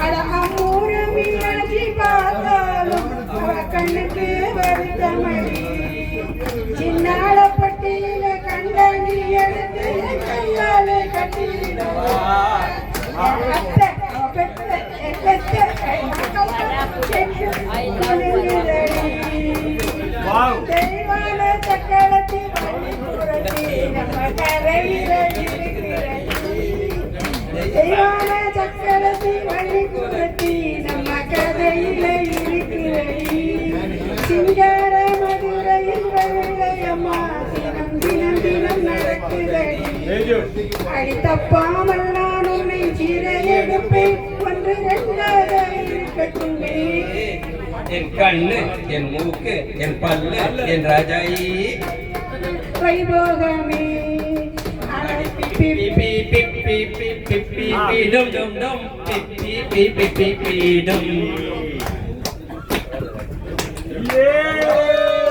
அடமூர மீனாட்சி பார்த்தாலும் அவ கண்ணுக்கு வருத்தமடி சின்னாளப்பட்டியில கண்ட நீ எடுத்து கையாலே கட்டிடுவார் தெய்வான சக்கரத்தி வள்ளிபுரத்தி நம்ம கரையில இருக்கிறடி தெய்வான சக்கரத்தி வள்ளிபுரத்தி நம்ம கரையில இருக்கிறடி சிங்கார மதுரையில் வருடையம்மா தினம் தினம் தினம் நடக்குதடி அடித்தப்பாமல் நான் உன்னை சீரையெடுப்பேன் ஒன்று ரெண்டாக இருக்கட்டுமே என் கண்ணு என் மூக்கு என் பல்லு என் ராஜாயி வைபோகமே டும்